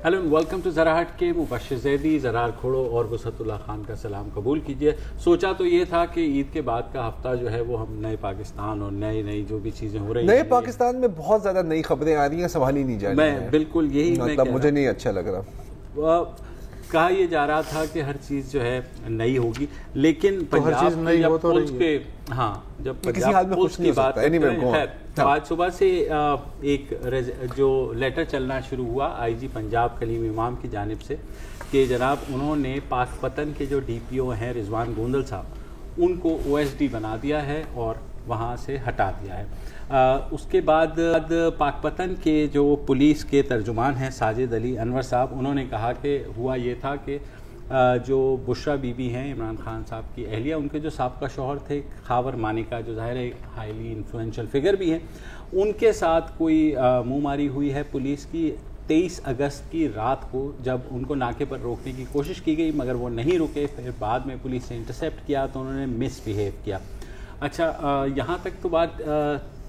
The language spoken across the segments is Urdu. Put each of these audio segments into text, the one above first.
ہیلو ویلکم ٹو ذرا ہٹ کے. مبشر زیدی, زرار کھوڑو اور وسعت اللہ خان کا سلام قبول کیجیے. سوچا تو یہ تھا کہ عید کے بعد کا ہفتہ جو ہے وہ ہم نئے پاکستان اور نئی جو بھی چیزیں ہو رہی ہیں, نئے پاکستان میں بہت زیادہ نئی خبریں آ رہی ہیں, سوال ہی نہیں جا رہی میں بالکل یہی مطلب مجھے نہیں اچھا لگ رہا. کہا یہ جا رہا تھا کہ ہر چیز جو ہے نئی ہوگی, لیکن پنجاب کے جب پولیس کے جب پنجاب پولیس کی بات آج صبح سے ایک جو لیٹر چلنا شروع ہوا آئی جی پنجاب کلیم امام کی جانب سے کہ جناب انہوں نے پاک پتن کے جو ڈی پی او ہیں رضوان گوندل صاحب ان کو او ایس ڈی بنا دیا ہے اور وہاں سے ہٹا دیا ہے. اس کے بعد پاک پتن کے جو پولیس کے ترجمان ہیں ساجد علی انور صاحب, انہوں نے کہا کہ ہوا یہ تھا کہ جو بشرا بی بی ہیں عمران خان صاحب کی اہلیہ, ان کے جو سابقہ شوہر تھے خاور مانیکا جو ظاہر ہے ہائیلی انفلوئنشل فگر بھی ہیں, ان کے ساتھ کوئی منہ ماری ہوئی ہے پولیس کی 23 اگست کی رات کو, جب ان کو ناکے پر روکنے کی کوشش کی گئی مگر وہ نہیں رکے. پھر بعد میں پولیس نے انٹرسیپٹ کیا تو انہوں نے مس بیہیو کیا. اچھا یہاں تک تو بات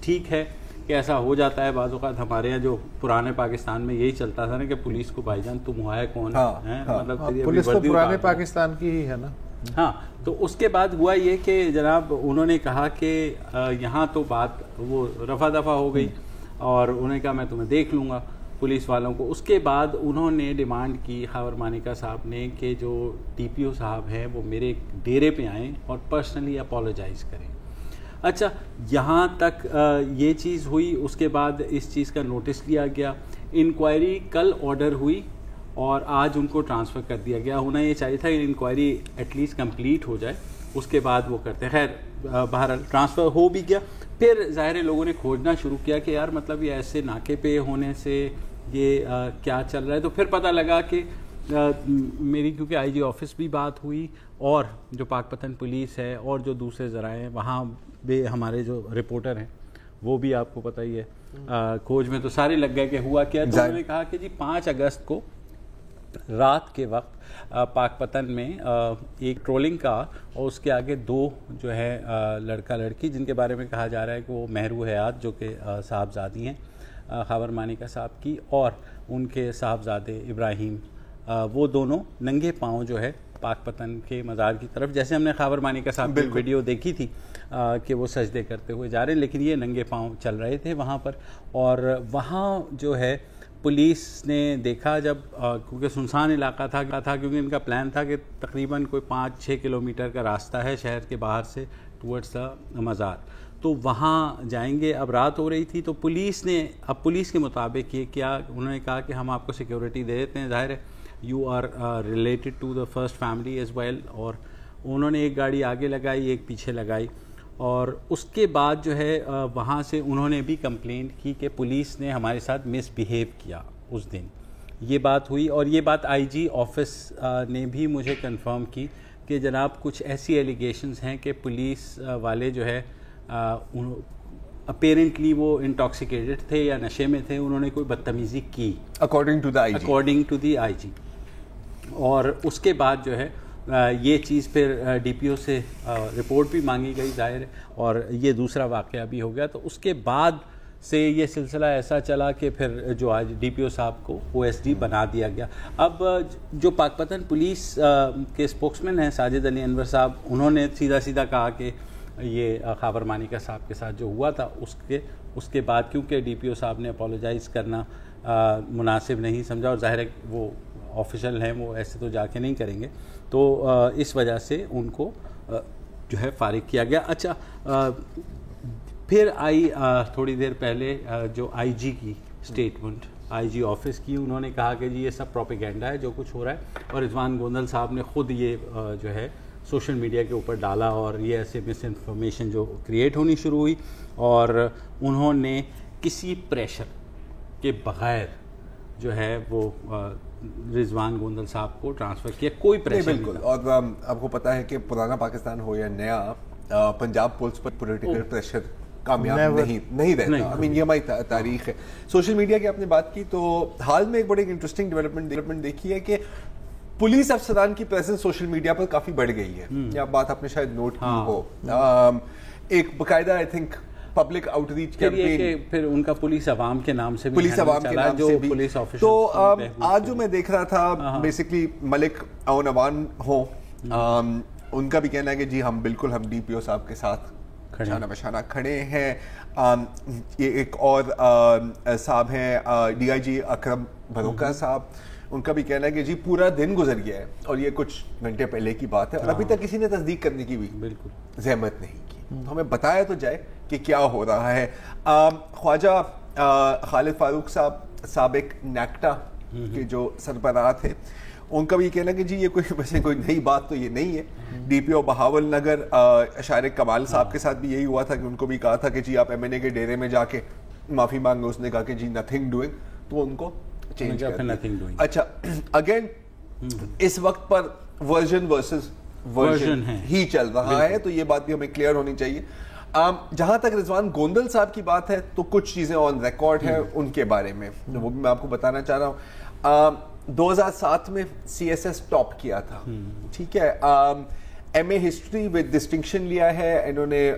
ٹھیک ہے کہ ایسا ہو جاتا ہے بعض اوقات. ہمارے یہاں جو پرانے پاکستان میں یہی چلتا تھا نا کہ پولیس کو بھائی جان تم ہے کون ہے, مطلب پولیس تو پرانے پاکستان کی ہی ہے نا. ہاں, تو اس کے بعد ہوا یہ کہ جناب انہوں نے کہا کہ یہاں تو بات وہ رفع دفع ہو گئی اور انہوں نے کہا میں تمہیں دیکھ لوں گا پولیس والوں کو. اس کے بعد انہوں نے ڈیمانڈ کی خاور مانیکا صاحب نے کہ جو ٹی پی او صاحب ہیں وہ میرے ڈیرے پہ آئیں اور پرسنلی اپولوجائز کریں. اچھا یہاں تک یہ چیز ہوئی. اس کے بعد اس چیز کا نوٹس لیا گیا, انکوائری کل آرڈر ہوئی اور آج ان کو ٹرانسفر کر دیا گیا. ہونا یہ چاہیے تھا کہ انکوائری ایٹ لیسٹ کمپلیٹ ہو جائے, اس کے بعد وہ کرتے. خیر بہرحال ٹرانسفر ہو بھی گیا. پھر ظاہر لوگوں نے کھوجنا شروع کیا کہ یار مطلب یہ ایسے ناکے پہ ہونے سے یہ کیا چل رہا ہے. تو پھر پتہ لگا کہ میری کیونکہ آئی جی آفس بھی بات ہوئی اور جو پاک پتن پولیس ہے اور جو دوسرے ذرائع ہیں وہاں بھی ہمارے جو رپورٹر ہیں وہ بھی آپ کو پتہ ہی ہے کھوج میں تو سارے لگ گئے کہ ہوا کیا. تو انہوں نے کہا کہ جی 5 اگست کو رات کے وقت پاک پتن میں ایک ٹرولنگ کار اور اس کے آگے 2 جو ہے لڑکا لڑکی جن کے بارے میں کہا جا رہا ہے کہ وہ مہرو حیات جو کہ صاحبزادی ہیں خاور مانیکا صاحب کی اور ان کے صاحبزادے ابراہیم, وہ دونوں ننگے پاؤں جو ہے پاک پتن کے مزار کی طرف, جیسے ہم نے خاور مانیکا صاحب کی ویڈیو دیکھی تھی کہ وہ سجدے کرتے ہوئے جا رہے ہیں, لیکن یہ ننگے پاؤں چل رہے تھے وہاں پر. اور وہاں جو ہے پولیس نے دیکھا جب کیونکہ سنسان علاقہ تھا کیونکہ ان کا پلان تھا کہ تقریباً کوئی 5-6 کلومیٹر کا راستہ ہے شہر کے باہر سے ٹورڈز دا مزار, تو وہاں جائیں گے. اب رات ہو رہی تھی تو پولیس نے اب پولیس کے مطابق یہ کیا, انہوں نے کہا کہ ہم آپ کو سیکیورٹی دے دیتے ہیں, ظاہر ہے you are related to the first family as well. اور انہوں نے ایک گاڑی آگے لگائی ایک پیچھے لگائی اور اس کے بعد جو ہے وہاں سے انہوں نے بھی کمپلینٹ کی کہ پولیس نے ہمارے ساتھ مس بیہیو کیا اس دن. یہ بات ہوئی اور یہ بات آئی جی آفس نے بھی مجھے کنفرم کی کہ جناب کچھ ایسی ایلیگیشنز ہیں کہ پولیس والے جو ہے اپیرنٹلی وہ انٹاکسیکیٹڈ تھے یا نشے میں تھے, انہوں نے کوئی بدتمیزی کی اکارڈنگ ٹو دی آئی جی. اور اس کے بعد جو ہے یہ چیز پھر ڈی پی او سے رپورٹ بھی مانگی گئی ظاہر ہے, اور یہ دوسرا واقعہ بھی ہو گیا. تو اس کے بعد سے یہ سلسلہ ایسا چلا کہ پھر جو آج ڈی پی او صاحب کو او ایس ڈی بنا دیا گیا. اب جو پاک پتن پولیس کے اسپوکسمین ہیں ساجد علی انور صاحب, انہوں نے سیدھا کہا کہ یہ خاور مانیکا صاحب کے ساتھ جو ہوا تھا اس کے بعد کیونکہ ڈی پی او صاحب نے اپولوجائز کرنا مناسب نہیں سمجھا, اور ظاہر ہے وہ آفیشل ہیں وہ ایسے تو جا کے نہیں کریں گے, تو اس وجہ سے ان کو جو ہے فارغ کیا گیا. اچھا پھر آئی تھوڑی دیر پہلے جو آئی جی کی اسٹیٹمنٹ آئی جی آفس کی, انہوں نے کہا کہ جی یہ سب پروپیگنڈا ہے جو کچھ ہو رہا ہے, اور رضوان گوندل صاحب نے خود یہ جو ہے سوشل میڈیا کے اوپر ڈالا اور یہ ایسے مس انفارمیشن جو کریٹ ہونی شروع ہوئی, اور انہوں نے کسی پریشر کے بغیر جو ہے وہ رضوان گوندل صاحب کو ٹرانسفر کیا, کوئی پریشر نہیں. بالکل, اور آپ کو پتہ ہے کہ پرانا پاکستان ہو یا نیا, پنجاب پولیس پر پولیٹیکل پریشر کامیاب نہیں رہتا. I mean یہ ہماری تاریخ ہے. سوشل میڈیا کی آپ نے بات کی تو حال میں ایک بڑے انٹرسٹنگ ڈیولپمنٹ دیکھی ہے کہ پولیس افسران کی پریزنس سوشل میڈیا پر کافی بڑھ گئی ہے. یہ بات آپ نے شاید نوٹ کی ہو. ایک باقاعدہ I think public out reach campaign, پھر ان کا پولیس عوام کے نام سے بھی, پولیس عوام کے نام سے بھی. Police officer. تو آج جو میں دیکھ رہا تھا بیسکلی ملک اون اوان ہوں, ان کا بھی کہنا ہے کہ جی ہم بالکل ہم ڈی پی او صاحب کے ساتھ شانہ بشانہ کھڑے ہیں. یہ ایک اور صاحب ہیں ڈی آئی جی اکرم بھروکا صاحب, ان کا بھی کہنا ہے کہ جی پورا دن گزر گیا ہے اور یہ کچھ گھنٹے پہلے کی بات ہے اور ابھی تک کسی نے تصدیق کرنے کی بھی بالکل زحمت نہیں کی. تو ہمیں بتایا تو جائے کہ کیا ہو رہا ہے. خواجہ خالد فاروق صاحب سابق نیکٹا کے جو سربراہ تھے, ان کا بھی یہ کہنا کہ جی یہ کوئی ویسے کوئی نئی بات تو یہ نہیں ہے. ڈی پی او بہاول نگر اشارق کمال صاحب کے ساتھ بھی یہی ہوا تھا کہ ان کو بھی کہا تھا کہ جی آپ ایم این اے کے ڈیرے میں جا کے معافی مانگے. اس نے کہا کہ جی نتھنگ ڈوئنگ, تو ان کو چینج کر دیا. اچھا اگین اس وقت پر ورژن ورسز ورژن ہی چل رہا ہے, تو یہ بات بھی ہمیں کلیئر ہونی چاہیے. جہاں تک رضوان گوندل صاحب کی بات ہے تو کچھ چیزیں آن ریکارڈ ہیں ان کے بارے میں, وہ بھی میں آپ کو بتانا چاہ رہا ہوں. 2007 میں سی ایس ایس ٹاپ کیا تھا, ٹھیک ہے, M A history with distinction لیا ہے انہوں نے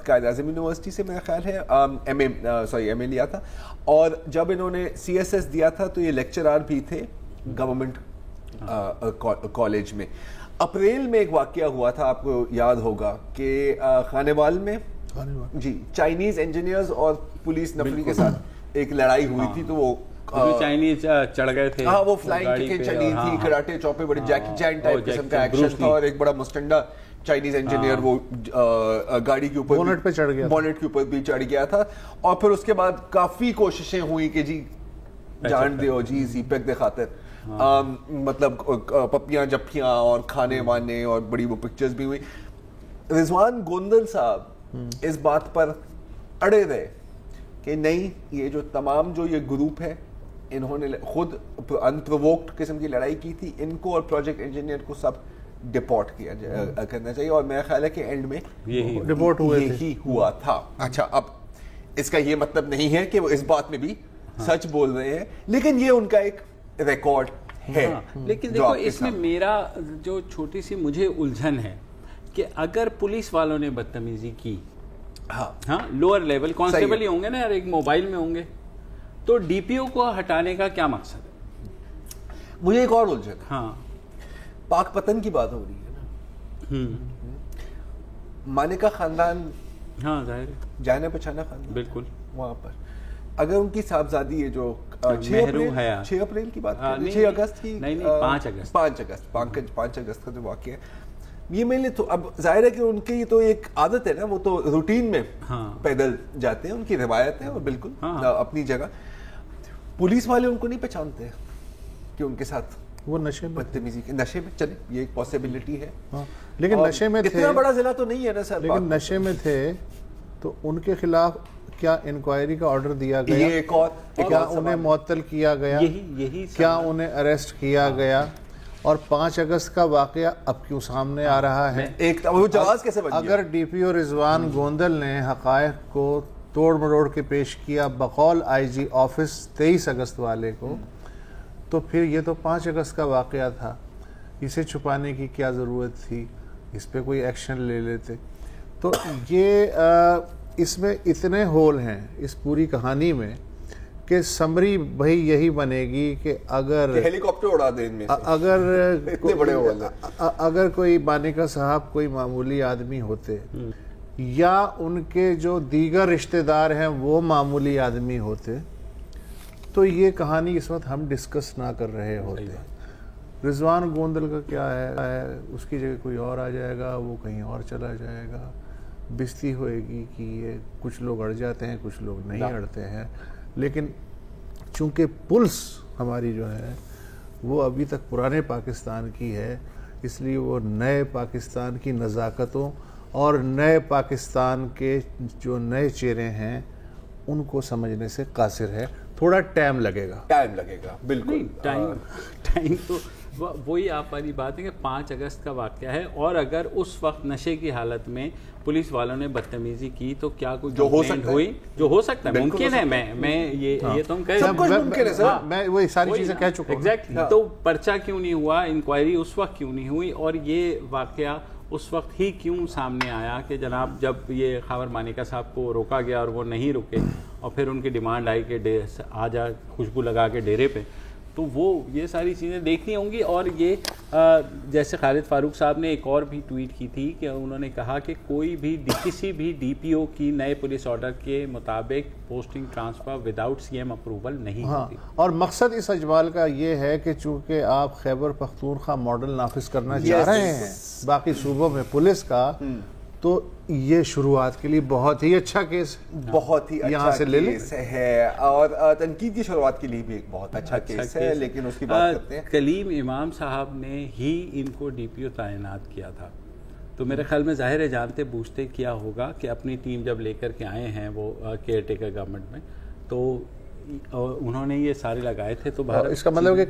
قائد اعظم یونیورسٹی سے, میرا خیال ہے ایم اے لیا تھا. اور جب انہوں نے سی ایس ایس دیا تھا تو یہ لیکچرار بھی تھے گورنمنٹ کالج میں. اپریل میں ایک واقعہ ہوا تھا, آپ کو یاد ہوگا کہ خانیوال میں جی چائنیز انجینئرز اور پولیس نفری کے ساتھ ایک لڑائی ہوئی تھی. تو وہ چائنیز چڑھ گئے تھے, وہ فلائنگ کے چلی تھی, کراٹے چوپے, بڑے جیکی چین ٹائپ قسم کا ایکشن تھا. اور ایک بڑا مسٹنڈا چائنیز انجینئر وہ گاڑی کے اوپر بونٹ پہ چڑھ گیا, بونٹ کے اوپر بھی چڑھ گیا تھا. اور پھر اس کے بعد کافی کوششیں ہوئی کہ جی جان دیو جی سی پیک دے خاطر, مطلب پپیاں جپیاں اور کھانے وانے اور بڑی وہ پکچرز بھی ہوئی. رضوان گوندل صاحب اس بات پر اڑے رہے کہ نہیں, یہ جو تمام جو یہ گروپ ہے انہوں نے خود انپرووکڈ قسم کی لڑائی کی تھی, ان کو اور پروجیکٹ انجینئر کو سب ڈپورٹ کیا کرنا چاہیے. اور میرا خیال ہے کہ اینڈ میں ڈپورٹ یہی ہوا تھا. اچھا اب اس کا یہ مطلب نہیں ہے کہ وہ اس بات میں بھی سچ بول رہے ہیں, لیکن یہ ان کا ایک ریکارڈ ہے. لیکن دیکھو اس میں میرا جو چھوٹی سی مجھے الجھن ہے کہ اگر پولیس والوں نے بدتمیزی کی, ہاں لوور لیول کانسٹیبل ہی ہوں گے نا یار, ایک موبائل میں ہوں گے, تو ڈی پی او کو ہٹانے کا کیا مقصد ہے؟ مجھے ایک اور الجھن, ہاں پاک پتن کی بات ہو رہی ہے نا, مانیکا خاندان, ہاں ظاہر جانا پہچانا خاندان, بالکل, وہاں پر اگر ان کی صاحبزادی ہے جو 6 اپریل کی بات, 6 اگست کی, 5 اگست کا جو واقعہ ہے, یہ میں نے تو اب ظاہر ہے کہ ان کی تو ایک عادت ہے نا, وہ تو روٹین میں پیدل جاتے ہیں, ان کی روایت ہے اور بالکل اپنی جگہ. پولیس والے ان کو نہیں پہچانتے کہ ان کے ساتھ وہ نشے میں, بدتمیزی کے نشے میں, چلے یہ ایک پاسبلٹی ہے, لیکن نشے میں اتنا بڑا ضلع تو نہیں ہے نا سر, لیکن نشے میں تھے تو ان کے خلاف کیا انکوائری کا آرڈر دیا گیا, کیا انہیں معطل کیا گیا, کیا انہیں اریسٹ کیا گیا, اور 5 اگست کا واقعہ اب کیوں سامنے آ رہا ہے؟ اگر ڈی پی او رضوان گوندل نے حقائق کو توڑ مروڑ کے پیش کیا بقول آئی جی آفس 23 اگست والے کو, تو پھر یہ تو 5 اگست کا واقعہ تھا, اسے چھپانے کی کیا ضرورت تھی, اس پہ کوئی ایکشن لے لیتے. تو یہ اس میں اتنے ہول ہیں اس پوری کہانی میں کہ سمری بھائی یہی بنے گی کہ اگر ہیلی کاپٹر اڑا دیں ان میں سے, اگر کوئی مانیکا صاحب کوئی معمولی آدمی ہوتے یا ان کے جو دیگر رشتہ دار ہیں وہ معمولی آدمی ہوتے, تو یہ کہانی اس وقت ہم ڈسکس نہ کر رہے ہوتے. رضوان گوندل کا کیا ہے, اس کی جگہ کوئی اور آ جائے گا, وہ کہیں اور چلا جائے گا, بستی ہوئے گی کہ یہ کچھ لوگ اڑ جاتے ہیں کچھ لوگ نہیں اڑتے ہیں. لیکن چونکہ پلس ہماری جو ہے وہ ابھی تک پرانے پاکستان کی ہے, اس لیے وہ نئے پاکستان کی نزاکتوں اور نئے پاکستان کے جو نئے چہرے ہیں ان کو سمجھنے سے قاصر ہے. تھوڑا ٹائم لگے گا, بالکل ٹائم تو وہی آپ والی بات ہے کہ 5 اگست کا واقعہ ہے, اور اگر اس وقت نشے کی حالت میں پولیس والوں نے بدتمیزی کی تو کیا کوئی کمپلینٹ ہوئی, جو ہو سکتا ہے, ممکن ہے, میں یہ تو ہم کہہ رہے ہیں, میں وہ ساری چیزیں کہہ چکا ہوں. ایگزیکٹلی, تو پرچہ کیوں نہیں ہوا, انکوائری اس وقت کیوں نہیں ہوئی, اور یہ واقعہ اس وقت ہی کیوں سامنے آیا کہ جناب جب یہ خاور مانیکا صاحب کو روکا گیا اور وہ نہیں رکے اور پھر ان کی ڈیمانڈ آئی کہ آ جا خوشبو لگا کے ڈیرے پہ, تو وہ یہ ساری چیزیں دیکھنی ہوں گی. اور یہ جیسے خالد فاروق صاحب نے ایک اور بھی ٹویٹ کی تھی کہ انہوں نے کہا کہ کوئی بھی کسی بھی ڈی پی او کی نئے پولیس آرڈر کے مطابق posting transfer without C M approval نہیں ہوتی. اور مقصد اس اجوال کا یہ ہے کہ چونکہ آپ خیبر پختونخوا ماڈل نافذ کرنا چاہ رہے ہیں باقی صوبوں میں پولیس کا, تو یہ شروعات کے لیے بہت ہی اچھا کیس ہے, بہت ہی اچھا کیس ہے, اور تنقید کی شروعات کے لیے بھی ایک بہت اچھا کیس ہے. لیکن اس کی بات کرتے ہیں, کلیم امام صاحب نے ہی ان کو ڈی پی او تعینات کیا تھا, تو میرے خیال میں ظاہر ہے جانتے بوجھتے کیا ہوگا کہ اپنی ٹیم جب لے کر کے آئے ہیں وہ کیئر ٹیکر گورنمنٹ میں, تو انہوں نے یہ سارے لگائے تھے. تو اس کا مطلب کہ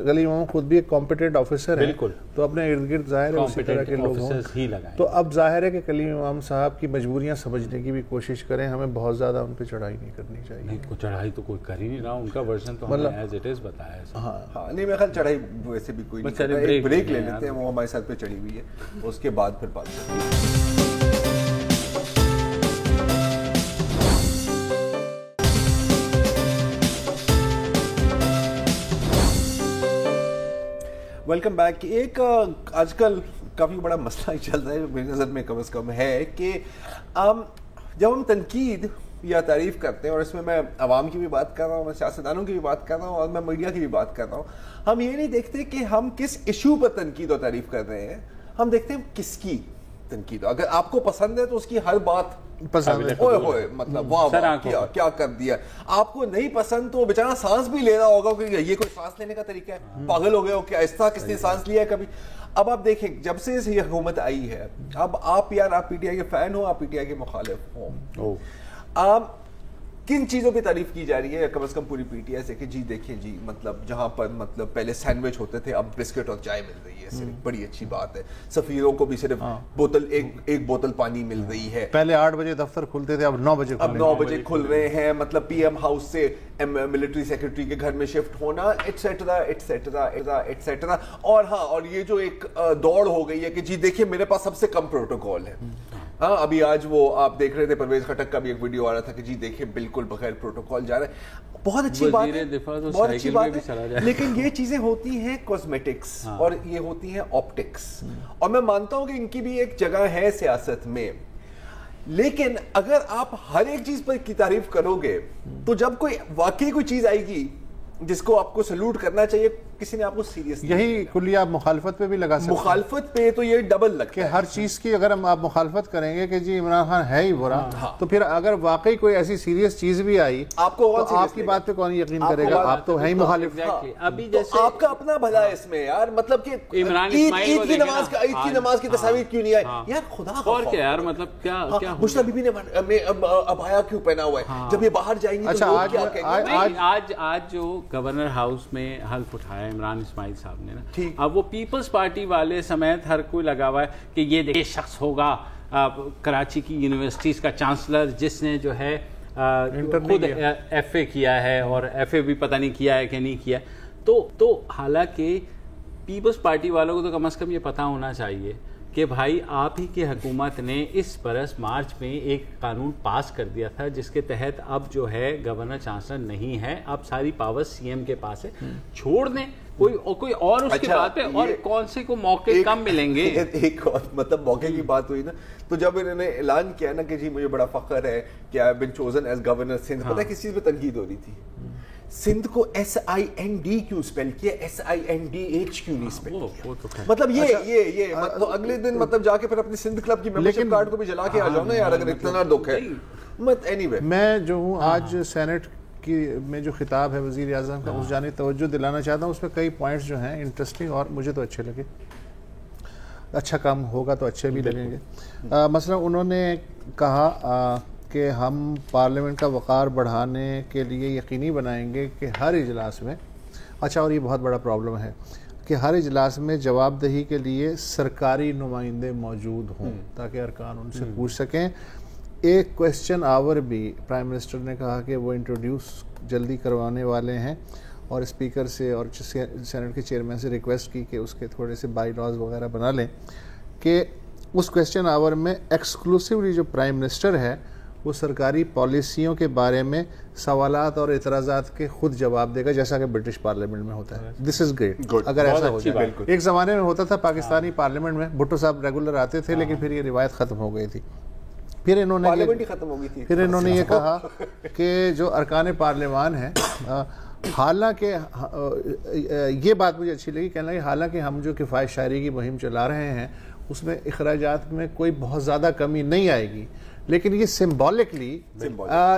کلیم امام خود بھی ایک کمپیٹنٹ آفیسر ہے, بالکل, تو اپنے ارد گرد ظاہر ہے اسی طرح کے لوگ ہی لگائے. تو اب ظاہر ہے کہ کلیم امام صاحب کی مجبوریاں سمجھنے کی بھی کوشش کریں, ہمیں بہت زیادہ ان پہ چڑھائی نہیں کرنی چاہیے. نہیں, چڑھائی تو کوئی کر ہی نہیں رہا, ان کا ورژن تو ہم نے ایز اٹ از بتایا ہے. ہاں نہیں, میرے خیال چڑھائی ویسے بھی کوئی نہیں, بریک لے لیتے ہیں, وہ ہمارے ساتھ پہ چڑھی ہوئی ہے, اس کے بعد پھر بات کرتے ہیں. Welcome back. ایک آج کل کافی بڑا مسئلہ چل رہا ہے میری نظر میں کم از کم ہے کہ جب ہم تنقید یا تعریف کرتے ہیں, اور اس میں میں عوام کی بھی بات کر رہا ہوں, میں سیاستدانوں کی بھی بات کر رہا ہوں, اور میں میڈیا کی بھی بات کر رہا ہوں, ہم یہ نہیں دیکھتے کہ ہم کس ایشو پر تنقید اور تعریف کر رہے ہیں, ہم دیکھتے ہیں کس کی تنقید. اگر آپ کو پسند ہے تو اس کی ہر بات پسند ہے, ہوئے مطلب واہ کیا کر دیا. آپ کو نہیں پسند تو بیچارہ سانس بھی لے رہا ہوگا کہ یہ کوئی سانس لینے کا طریقہ ہے, پاگل ہو گئے ہو کیا, اس طرح کس نے سانس لیا ہے کبھی. اب آپ دیکھیں جب سے یہ حکومت آئی ہے, اب آپ پی ٹی آئی کے فین ہو, آپ پی ٹی آئی کے مخالف ہوں, آپ کن چیزوں پہ تعریف کی جا رہی ہے کم از کم پوری پی ٹی آئی سے کہ جی دیکھیں جی مطلب جہاں پر مطلب پہلے سینڈوچ ہوتے تھے اب بسکٹ اور چائے مل رہی ہے, صرف بڑی اچھی بات ہے. سفیروں کو بھی صرف بوتل ایک بوتل پانی مل رہی ہے. پہلے 8 بجے دفتر کھلتے تھے, اب 9 بجے کھل رہے ہیں. مطلب پی ایم ہاؤس سے ملٹری سیکرٹری کے گھر میں شفٹ ہونا ایٹسیٹرا ایٹسیٹرا ایٹسیٹرا. اور ہاں, اور یہ جو ایک دوڑ ہو گئی ہے کہ جی دیکھیے میرے پاس سب سے کم پروٹوکول ہے. ہاں ابھی آج وہ آپ دیکھ رہے تھے پرویز خٹک کا بھی ایک ویڈیو آ رہا تھا کہ جی دیکھیں بالکل بغیر پروٹوکول جا رہے ہیں. بہت اچھی بات ہے, بہت اچھی بات ہے, لیکن یہ چیزیں ہوتی ہیں کاسمیٹکس اور یہ ہوتی ہیں آپٹکس, اور میں مانتا ہوں کہ ان کی بھی ایک جگہ ہے سیاست میں. لیکن اگر آپ ہر ایک چیز پر کی تعریف کرو گے تو جب کوئی واقعی کوئی چیز آئے گی جس کو آپ کو سلوٹ کرنا چاہیے, کسی نے آپ کو سیریس یہی کلیہ آپ مخالفت پہ بھی لگا سکتے ہیں. مخالفت پہ تو یہ ڈبل لگتا ہے کہ ہر چیز کی اگر ہم آپ مخالفت کریں گے کہ جی عمران خان ہے ہی برا, تو پھر اگر واقعی کوئی ایسی سیریس چیز بھی آئی آپ کو تو آپ کی بات پہ کون یقین کرے گا, آپ تو ہے ہی مخالف. ابھی جیسے آپ کا اپنا بھلا ہے اس میں یار, مطلب کہ عید کی نماز کی تصاویر کیوں نہیں آئی یار, خدا اور کیا یار, مطلب کیا مشتاق بی بی نے ابایا کیوں پہنا ہوا ہے, جب یہ باہر جائیں گی تو لوگ کیا کہیں گے. آج جو گورنر ہاؤس میں حلف اٹھایا عمران اسماعیل صاحب نے نا, اب وہ پیپلز پارٹی والے سمیت ہر کوئی لگا ہوا ہے کہ یہ دیکھیں شخص ہوگا کراچی کی یونیورسٹیز کا چانسلر جس نے جو ہے خود ایف اے کیا ہے, اور ایف اے بھی پتہ نہیں کیا ہے کہ نہیں کیا. تو حالانکہ پیپلز پارٹی والوں کو تو کم از کم یہ پتہ ہونا چاہیے کہ بھائی آپ ہی کی حکومت نے اس برس مارچ میں ایک قانون پاس کر دیا تھا جس کے تحت اب جو ہے گورنر چانسلر نہیں ہے, اب ساری پاور سی ایم کے پاس ہے. چھوڑ دیں کوئی اور اس کے بعد پہ, اور کون سے کو موقع کم ملیں گے. ایک اور مطلب موقع کی بات ہوئی نا, تو جب انہوں نے اعلان کیا نا کہ جی مجھے بڑا فخر ہے کہ I have been chosen as governor Sindh, پتہ ہے کس چیز پہ تنقید ہو رہی تھی, سندھ کو SIND کیوں اسپیل کیا, SINDH کیوں نہیں اسپیل کیا. مطلب یہ مطلب اگلے دن مطلب جا کے پھر اپنی سندھ کلب کی ممبرشپ کارڈ کو بھی جلا کے آ جاؤ نا یار, اگر اتنا دکھ ہے. میں جو ہوں آج سینٹ کی میں جو خطاب ہے وزیر اعظم کا, اس جانب توجہ دلانا چاہتا ہوں. اس میں کئی پوائنٹس جو ہیں انٹرسٹنگ اور مجھے تو اچھے لگے. اچھا کام ہوگا تو اچھے بھی لگیں گے. مثلا انہوں نے کہا کہ ہم پارلیمنٹ کا وقار بڑھانے کے لیے یقینی بنائیں گے کہ ہر اجلاس میں, اچھا اور یہ بہت بڑا پرابلم ہے کہ ہر اجلاس میں جواب دہی کے لیے سرکاری نمائندے موجود ہوں تاکہ ارکان ان سے پوچھ سکیں. ایک کویسچن آور بھی پرائم منسٹر نے کہا کہ وہ انٹروڈیوس جلدی کروانے والے ہیں, اور اسپیکر سے اور سینٹ کے چیئرمین سے ریکویسٹ کی کہ اس کے تھوڑے سے بائی لاز وغیرہ بنا لیں کہ اس کویسچن آور میں ایکسکلوسیولی جو پرائم منسٹر ہے وہ سرکاری پالیسیوں کے بارے میں سوالات اور اعتراضات کے خود جواب دے گا، جیسا کہ برٹش پارلیمنٹ میں ہوتا ہے. دس از گریٹ اگر ایسا ہو جائے. ایک زمانے میں ہوتا تھا پاکستانی پارلیمنٹ میں بھٹو صاحب ریگولر آتے تھے، لیکن پھر یہ روایت ختم ہو گئی تھی. پھر انہوں نے یہ کہا کہ جو ارکان پارلیمان ہیں، حالانکہ یہ بات مجھے اچھی لگی، کہنا کہ حالانکہ ہم جو کفایت شاعری کی مہم چلا رہے ہیں اس میں اخراجات میں کوئی بہت زیادہ کمی نہیں آئے گی، لیکن یہ سمبولکلی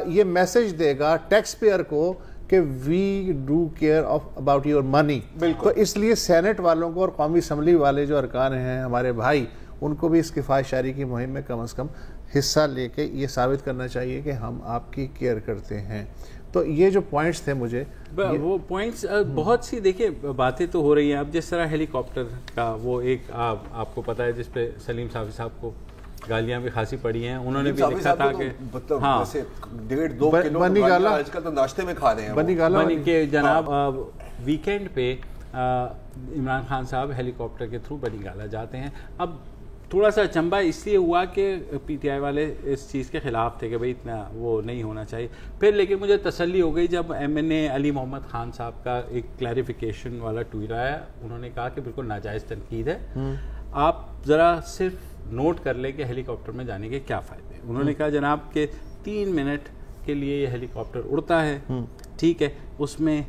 یہ میسج دے گا ٹیکس پیئر کو کہ we do care about your money. تو اس لیے سینٹ والوں کو اور قومی اسمبلی والے جو ارکان ہیں ہمارے بھائی، ان کو بھی اس کفایت شاعری کی مہم میں کم از کم حصہ لے کے یہ ثابت کرنا چاہیے کہ ہم آپ کی کیئر کرتے ہیں. تو یہ جو پوائنٹس تھے مجھے وہ پوائنٹس بہت سی دیکھیں باتیں تو ہو رہی ہیں. اب جس طرح ہیلی کاپٹر کا وہ ایک آپ کو پتا ہے جس پہ سلیم صافی صاحب کو گالیاں بھی خاصی پڑی ہیں، انہوں نے بھی لکھا تھا کہ 1.5-2 کلو بنی گالا آج کل تو ناشتے میں کھا رہے ہیں بنی گالا کہ جناب ویکینڈ پہ عمران خان صاحب ہیلی کاپٹر کے تھرو بنی گالا جاتے ہیں. اب تھوڑا سا اچنبھا اس لیے ہوا کہ پی ٹی آئی والے اس چیز کے خلاف تھے کہ بھائی اتنا وہ نہیں ہونا چاہیے. پھر لیکن مجھے تسلی ہو گئی جب ایم این اے علی محمد خان صاحب کا ایک کلیریفیکیشن والا ٹویٹ آیا. انہوں نے کہا کہ بالکل ناجائز تنقید ہے، آپ ذرا صرف نوٹ کر لیں کہ ہیلی کاپٹر میں جانے کے کیا فائدے. انہوں نے کہا جناب کہ 3 منٹ کے لیے یہ ہیلی کاپٹر اڑتا ہے، ٹھیک ہے، اس میں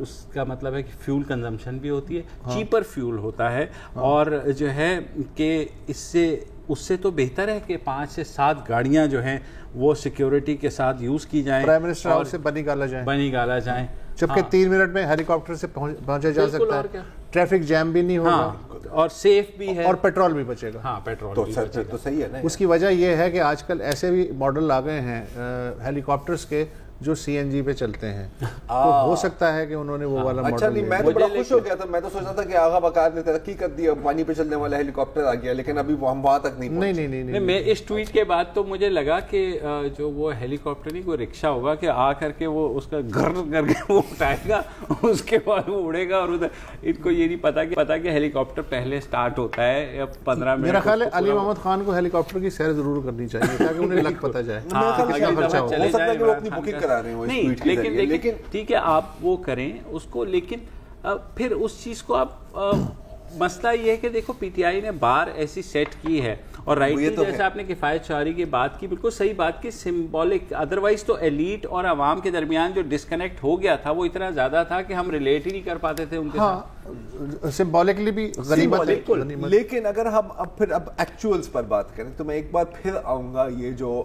اس کا مطلب ہے کہ فیول کنزمپشن بھی ہوتی ہے، چیپر فیول ہوتا ہے، اور جو ہے کہ اس سے تو بہتر ہے کہ 5 سے 7 گاڑیاں جو ہیں وہ سیکیورٹی کے ساتھ یوز کی جائیں، پرائم منسٹر ہاؤس سے بنی گالا جائیں جبکہ 3 منٹ میں ہیلی کاپٹر سے پہنچا جا سکتا ہے، ٹریفک جیم بھی نہیں ہوگا اور سیف بھی ہے، اور پیٹرول بھی بچے گا. ہاں پیٹرول بھی تو صحیح ہے نا. اس کی وجہ یہ ہے کہ آج کل ایسے بھی ماڈل آ گئے ہیں ہیلی کاپٹرز کے جو سی این جی پہ چلتے ہیں، تو ہو سکتا ہے کہ انہوں نے وہ والا ماڈل. اچھا نہیں، میں تو بڑا خوش ہو گیا تھا. میں تو سوچا تھا کہ آغا بکار نے ترقی کر دی، اب پانی پہ چلنے والا ہیلی کاپٹر آ گیا، لیکن ابھی ہم وہاں تک نہیں پہنچے. نہیں میں اس ٹویٹ کے بعد تو مجھے لگا کہ جو وہ ہیلی کاپٹر نہیں کوئی رکشا ہوگا کہ آ کر کے وہ اس کا گھر کر کے وہ اٹھائے گا، اس کے بعد وہ اڑے گا. اور ادھر ان کو یہ نہیں پتا کہ ہیلی کاپٹر پہلے سٹارٹ ہوتا ہے یا 15 منٹ. میرا خیال ہے علی محمد خان کو ہیلی کاپٹر کی سیر ضرور کرنی چاہیے تاکہ انہیں لگ پتہ جائے. ہو سکتا ہے کہ وہ اپنی بکنگ کرا رہے ہوں، لیکن ٹھیک ہے آپ وہ کریں اس کو، لیکن پھر اس چیز کو آپ مسئلہ یہ ہے کہ دیکھو پی ٹی آئی نے بار ایسی سیٹ کی ہے، اور رائٹلی جیسے آپ نے کفایت شاعری کی بات کی، بالکل صحیح بات کی، سمبولک. ادروائز تو ایلیٹ اور عوام کے درمیان جو ڈسکنیکٹ ہو گیا تھا وہ اتنا زیادہ تھا کہ ہم ریلیٹ ہی نہیں کر پاتے تھے ان کے ساتھ. سمبولکلی بھی غنیمت ہے. لیکن اگر ہم اب ایکچوئلز پر بات کریں تو میں ایک بار پھر آؤں گا، یہ جو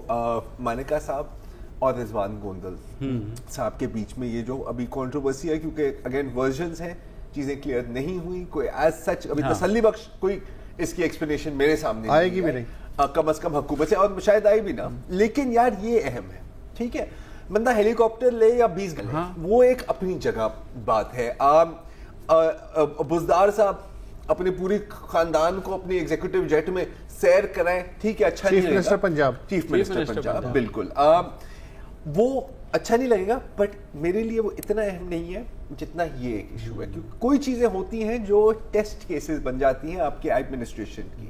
مانیکا صاحب اور رضوان گوندل صاحب کے بیچ میں یہ جو ابھی کنٹروورسی ہے، کیونکہ اگین ورژنز ہیں، چیزیں کلیئر نہیں ہوئی، کوئی ایز سچ ابھی تسلی بخش کوئی اس کی ایکسپلینیشن میرے سامنے آئے گی بھی نہیں، کم از کم حکومت سے، اور شاید آئی بھی نہ. لیکن یار یہ اہم ہے، ٹھیک ہے، بندہ ہیلی کاپٹر لے یا 20 گھنٹے، وہ ایک اپنی جگہ بات ہے. بزدار صاحب اپنے پوری خاندان کو اپنی ایگزیکٹو جیٹ میں سیر کرائیں، ٹھیک ہے، اچھا نہیں لگے گا. چیف منسٹر پنجاب بالکل وہ اچھا نہیں لگے گا، بٹ میرے لیے وہ اتنا اہم نہیں ہے جتنا یہ ایک ایشو ہے. کیونکہ کوئی چیزیں ہوتی ہیں جو ٹیسٹ کیسز بن جاتی ہیں آپ کے ایڈمنسٹریشن کی،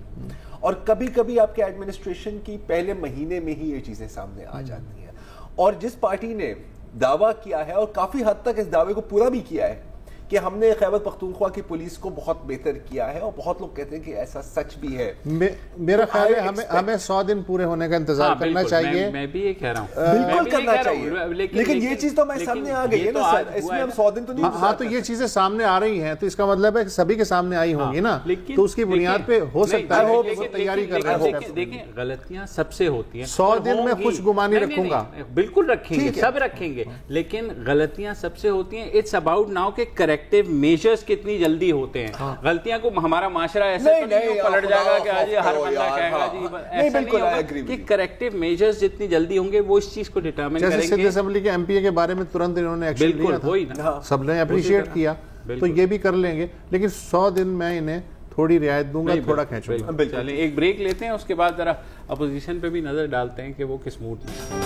اور کبھی کبھی آپ کے ایڈمنسٹریشن کی پہلے مہینے میں ہی یہ چیزیں سامنے آ جاتی ہیں. اور جس پارٹی نے دعویٰ کیا ہے اور کافی حد تک اس دعوے کو پورا بھی کیا ہے کہ ہم نے خیبر پختونخوا کی پولیس کو بہت بہتر کیا ہے، اور بہت لوگ کہتے ہیں کہ ایسا سچ بھی ہے. میرا خیال ہے ہمیں 100 دن پورے ہونے کا انتظار کرنا چاہیے. میں بھی یہ کہہ رہا ہوں، بالکل کرنا چاہیے، لیکن یہ چیز تو ہمارے سامنے آ گئی ہے نا سر، اس میں ہم 100 دن تو نہیں. ہاں تو یہ چیزیں سامنے آ رہی ہیں تو اس کا مطلب ہے کہ سبھی کے سامنے آئی ہوں گی نا، تو اس کی بنیاد پہ ہو سکتا ہے وہ تیاری کر رہے ہیں. دیکھیں غلطیاں سب سے ہوتی ہیں، 100 دن میں خوش گمانی رکھوں گا، بالکل رکھیں گے، سب رکھیں گے، لیکن غلطیاں سب سے ہوتی ہیں. اٹس اباؤٹ ناؤ کہ کریکٹیو میجرز کتنی جلدی ہوتے ہیں. غلطیاں کو ہمارا معاشرہ ایسے نہیں پلٹ جائے گا کہ آج ہر بندہ کہے گا جی ایسا نہیں ہوگا، کہ کریکٹیو میجرز جتنی جلدی ہوں گے وہ اس چیز کو ڈٹرمن کریں گے. جیسے سندھ اسمبلی کے ایم پی اے کے بارے میں ترنت انہوں نے ایکشن لیا تھا، وہی نا سب نے اپریشیٹ کیا، تو یہ بھی کر لیں گے. لیکن 100 دن میں انہیں تھوڑی رعایت دوں گا، تھوڑا کھینچوں گا. چلیں ایک بریک لیتے ہیں، اس کے بعد ذرا اپوزیشن پہ بھی نظر ڈالتے ہیں کہ وہ کس موڈ میں.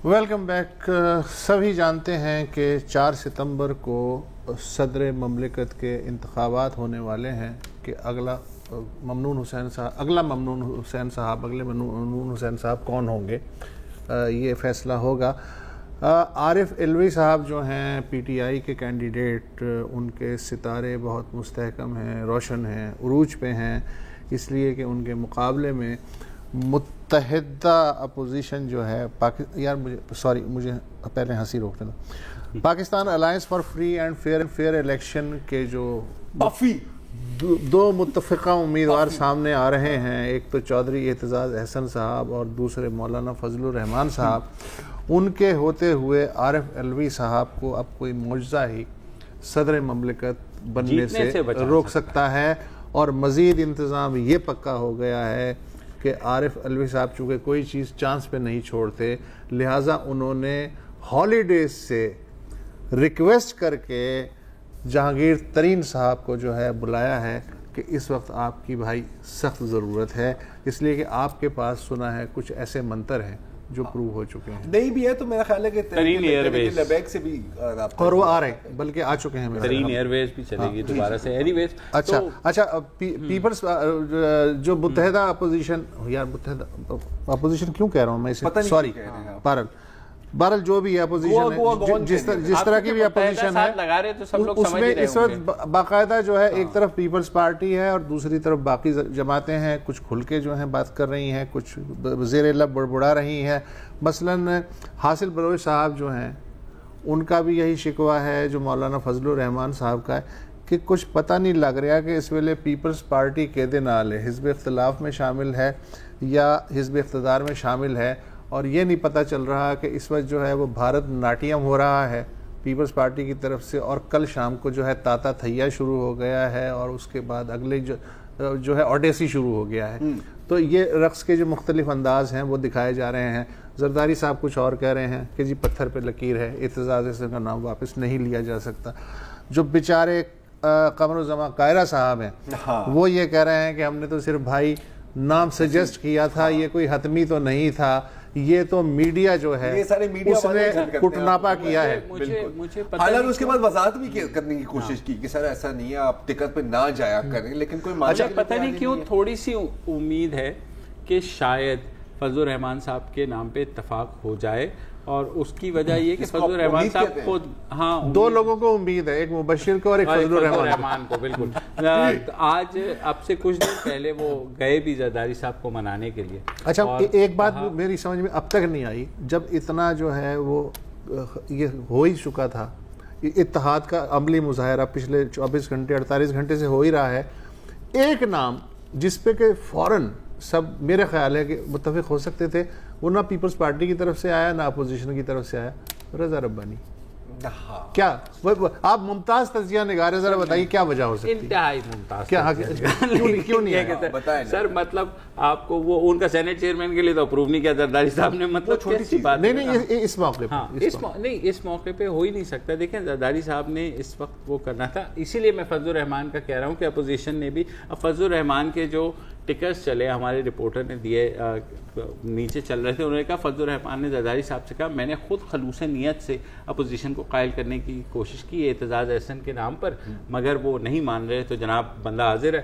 Welcome back. سبھی جانتے ہیں کہ 4 ستمبر کو صدر مملکت کے انتخابات ہونے والے ہیں کہ اگلا ممنون حسین صاحب کون ہوں گے یہ فیصلہ ہوگا. عارف علوی صاحب جو ہیں پی ٹی آئی کے کینڈیڈیٹ، ان کے ستارے بہت مستحکم ہیں، روشن ہیں، عروج پہ ہیں، اس لیے کہ ان کے مقابلے میں متحدہ اپوزیشن جو ہے مجھے پہلے ہنسی روکنے دو. Pakistan alliance for free and fair election کے جو دو متفقہ امیدوار سامنے آ رہے ہیں، ایک تو چودھری اعتزاز احسن صاحب اور دوسرے مولانا فضل الرحمان صاحب، ان کے ہوتے ہوئے عارف علوی صاحب کو اب کوئی معجزہ ہی صدر مملکت بننے سے روک سکتا ہے. اور مزید انتظام یہ پکا ہو گیا ہے کہ عارف علوی صاحب چونکہ کوئی چیز چانس پہ نہیں چھوڑتے، لہٰذا انہوں نے ہالیڈیز سے ریکویسٹ کر کے جہانگیر ترین صاحب کو جو ہے بلایا ہے کہ اس وقت آپ کی بھائی سخت ضرورت ہے، اس لیے کہ آپ کے پاس سنا ہے کچھ ایسے منتر ہیں جو پروو ہو چکے ہیں. نہیں بھی ہے تو میرا خیال ہے کہ لیبیک سے بھی اور وہ آ رہے ہیں، بلکہ آ چکے ہیں. ترین ایئر ویز بھی چلے گی دوبارہ سے. اینی ویز اچھا پیپلز جو متحدہ اپوزیشن، یار متحدہ اپوزیشن کیوں کہہ رہا ہوں میں اسے، سوری، بہرحال جو بھی اپوزیشن جس طرح کی بھی اپوزیشن ہے اس میں اس وقت باقاعدہ جو ہے ایک طرف پیپلز پارٹی ہے اور دوسری طرف باقی جماعتیں ہیں، کچھ کھل کے جو ہیں بات کر رہی ہیں، کچھ زیر لب بڑبڑا رہی ہیں. مثلاً حاصل بلوچ صاحب جو ہیں ان کا بھی یہی شکوہ ہے جو مولانا فضل الرحمان صاحب کا ہے کہ کچھ پتہ نہیں لگ رہا کہ اس ویلے پیپلز پارٹی کے نال ہے، حزب اختلاف میں شامل ہے یا حزب اقتدار میں شامل ہے، اور یہ نہیں پتہ چل رہا کہ اس وقت جو ہے وہ بھارت ناٹیم ہو رہا ہے پیپلز پارٹی کی طرف سے، اور کل شام کو جو ہے تاتا تھیا شروع ہو گیا ہے، اور اس کے بعد اگلے جو ہے اوڈیسی شروع ہو گیا ہے. تو یہ رقص کے جو مختلف انداز ہیں وہ دکھائے جا رہے ہیں. زرداری صاحب کچھ اور کہہ رہے ہیں کہ جی پتھر پہ لکیر ہے، اعتزاز احسن کا نام واپس نہیں لیا جا سکتا. جو بیچارے قمر الزمان قاہرہ صاحب ہیں وہ یہ کہہ رہے ہیں کہ ہم نے تو صرف بھائی نام سجیسٹ کیا تھا، یہ کوئی حتمی تو نہیں تھا، یہ تو میڈیا جو ہے اس نے کٹناپا کیا ہے. حالانکہ اس کے بعد وضاحت بھی کرنے کی کوشش کی کہ سر ایسا نہیں ہے، آپ ٹکٹ پہ نہ جایا کریں، لیکن کوئی پتہ نہیں کیوں تھوڑی سی امید ہے کہ شاید فضل الرحمان صاحب کے نام پہ اتفاق ہو جائے، اور اس کی وجہ یہ کہ فضل الرحمان صاحب کو دو لوگوں کو امید ہے، ایک مبشر کو اور ایک فضل الرحمان کو. بالکل. آج اب سے کچھ دن پہلے وہ گئے بھی زرداری صاحب کو منانے کے لیے. اچھا ایک بات میری سمجھ میں اب تک نہیں آئی، جب اتنا جو ہے وہ یہ ہو ہی چکا تھا، اتحاد کا عملی مظاہرہ پچھلے 24 گھنٹے 48 گھنٹے سے ہو ہی رہا ہے، ایک نام جس پہ کہ فوراً سب میرے خیال ہے کہ متفق ہو سکتے تھے، وہ نہ پیپلز پارٹی کی طرف سے آیا نہ اپوزیشن کی طرف سے آیا، رضا ربانی. کیا آپ ممتاز تجزیہ نگار ہیں، ذرا بتائیے کیا وجہ ہو سکتی ہے؟ انتہائی ممتاز. کیوں نہیں ہے سر؟ مطلب آپ کو وہ ان کا سینٹ چیئرمین کے لیے تو اپروو نہیں کیا زرداری صاحب نے، مطلب چھوٹی سی بات نہیں اس موقع پہ نہیں، اس موقع پہ ہو ہی نہیں سکتا. دیکھیں زرداری صاحب نے اس وقت وہ کرنا تھا، اسی لیے میں فضل الرحمان کا کہہ رہا ہوں کہ اپوزیشن نے بھی فضل الرحمان کے جو ٹکٹس چلے ہمارے رپورٹر نے دیے نیچے چل رہے تھے، انہوں نے کہا فضل الرحمان نے زرداری صاحب سے کہا میں نے خود خلوص نیت سے اپوزیشن کو قائل کرنے کی کوشش کی اعتزاز احسن کے نام پر، مگر وہ نہیں مان رہے، تو جناب بندہ حاضر ہے.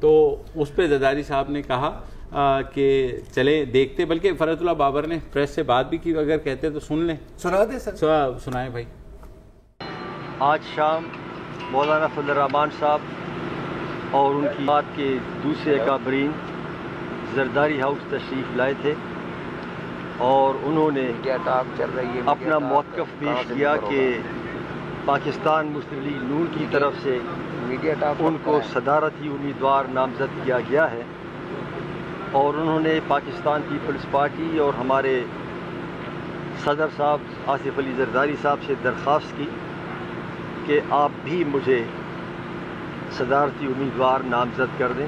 تو اس پہ زرداری صاحب نے کہا کہ چلے دیکھتے، بلکہ فرحت اللہ بابر نے پریس سے بات بھی کی، اگر کہتے تو سن لیں. سنا دیں سر. سنائیں بھائی. آج شام مولانا فضل الرحمان صاحب اور ان کی بات کے دوسرے اکابرین زرداری ہاؤس تشریف لائے تھے، اور انہوں نے اپنا موقف پیش کیا کہ پاکستان مسلم لیگ نون کی طرف سے ان کو صدارتی امیدوار نامزد کیا گیا ہے، اور انہوں نے پاکستان پیپلز پارٹی اور ہمارے صدر صاحب آصف علی زرداری صاحب سے درخواست کی کہ آپ بھی مجھے صدارتی امیدوار نامزد کر دیں.